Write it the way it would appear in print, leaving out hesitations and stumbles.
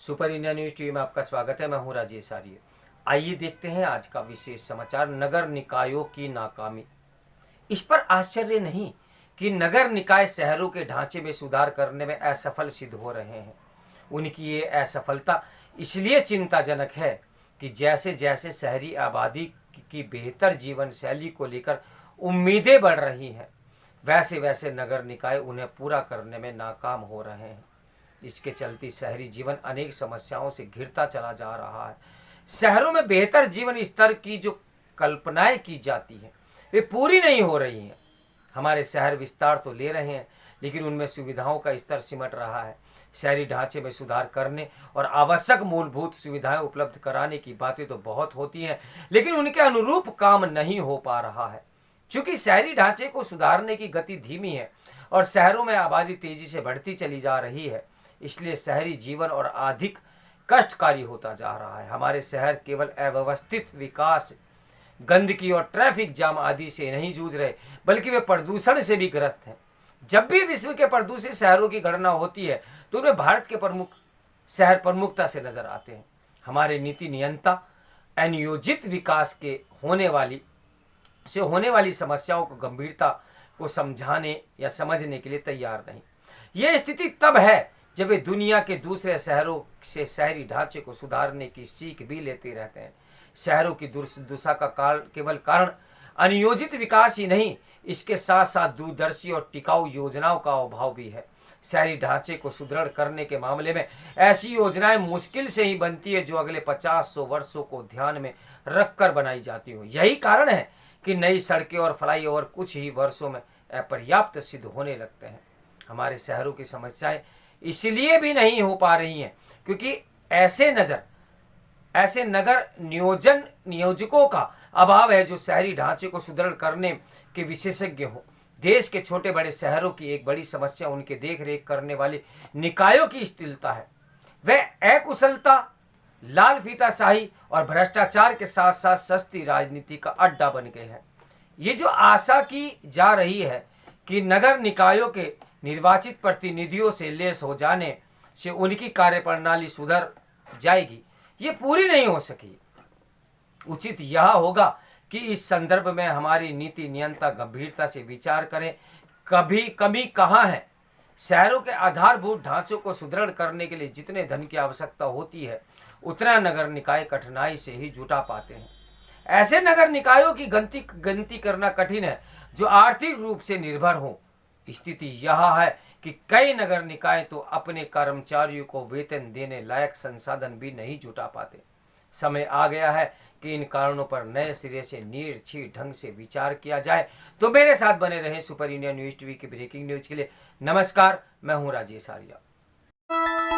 Super India news TV में आपका स्वागत है। मैं हूं राजेश आर्य। आइए देखते हैं आज का विशेष समाचार, नगर निकायों की नाकामी। इस पर आश्चर्य नहीं कि नगर निकाय शहरों के ढांचे में सुधार करने में असफल सिद्ध हो रहे हैं। उनकी ये असफलता इसलिए चिंताजनक है कि जैसे जैसे शहरी आबादी की बेहतर जीवन शैली को लेकर उम्मीदें बढ़ रही हैं, वैसे वैसे नगर निकाय उन्हें पूरा करने में नाकाम हो रहे हैं। इसके चलते शहरी जीवन अनेक समस्याओं से घिरता चला जा रहा है। शहरों में बेहतर जीवन स्तर की जो कल्पनाएं की जाती हैं वे पूरी नहीं हो रही हैं। हमारे शहर विस्तार तो ले रहे हैं, लेकिन उनमें सुविधाओं का स्तर सिमट रहा है। शहरी ढांचे में सुधार करने और आवश्यक मूलभूत सुविधाएं उपलब्ध कराने की बातें तो बहुत होती हैं, लेकिन उनके अनुरूप काम नहीं हो पा रहा है। चूंकि शहरी ढांचे को सुधारने की गति धीमी है और शहरों में आबादी तेजी से बढ़ती चली जा रही है, इसलिए शहरी जीवन और अधिक कष्टकारी होता जा रहा है। हमारे शहर केवल अव्यवस्थित विकास, गंदगी और ट्रैफिक जाम आदि से नहीं जूझ रहे, बल्कि वे प्रदूषण से भी ग्रस्त हैं। जब भी विश्व के प्रदूषित शहरों की गणना होती है तो उनमें भारत के प्रमुख शहर प्रमुखता से नजर आते हैं। हमारे नीति नियंता अनियोजित विकास के होने वाली समस्याओं को गंभीरता को समझाने या समझने के लिए तैयार नहीं। यह स्थिति तब है जब वे दुनिया के दूसरे शहरों से शहरी ढांचे को सुधारने की सीख भी लेते रहते हैं। शहरों की दुर्दशा का केवल कारण अनियोजित विकास ही नहीं, इसके साथ साथ दूरदर्शी और टिकाऊ योजनाओं का अभाव भी है। शहरी ढांचे को सुदृढ़ करने के मामले में ऐसी योजनाएं मुश्किल से ही बनती है जो अगले 50-100 वर्षों को ध्यान में रखकर बनाई जाती हो। यही कारण है कि नई सड़कें और फ्लाईओवर कुछ ही वर्षों में अपर्याप्त सिद्ध होने लगते हैं। हमारे शहरों की समस्याएं इसलिए भी नहीं हो पा रही हैं क्योंकि ऐसे नगर नियोजकों का अभाव है जो शहरी ढांचे को सुदृढ़ करने के विशेषज्ञ हो। देश के छोटे बड़े शहरों की एक बड़ी समस्या उनके देख रेख करने वाले निकायों की स्थिरता है। वे अकुशलता, लाल फीताशाही और भ्रष्टाचार के साथ साथ सस्ती राजनीति का अड्डा बन गए हैं। ये जो आशा की जा रही है कि नगर निकायों के निर्वाचित प्रतिनिधियों से लेस हो जाने से उनकी कार्यप्रणाली सुधर जाएगी, ये पूरी नहीं हो सकी। उचित यह होगा कि इस संदर्भ में हमारी नीति नियंता गंभीरता से विचार करें। कमी कहाँ है? शहरों के आधारभूत ढांचों को सुदृढ़ करने के लिए जितने धन की आवश्यकता होती है उतना नगर निकाय कठिनाई से ही जुटा पाते हैं। ऐसे नगर निकायों की गिनती करना कठिन है जो आर्थिक रूप से निर्भर हो। स्थिति यह है कि कई नगर निकाय तो अपने कर्मचारियों को वेतन देने लायक संसाधन भी नहीं जुटा पाते। समय आ गया है कि इन कारणों पर नए सिरे से निर्छी ढंग से विचार किया जाए। तो मेरे साथ बने रहें सुपर इंडिया न्यूज टीवी की ब्रेकिंग न्यूज के लिए। नमस्कार, मैं हूं राजेश आर्य।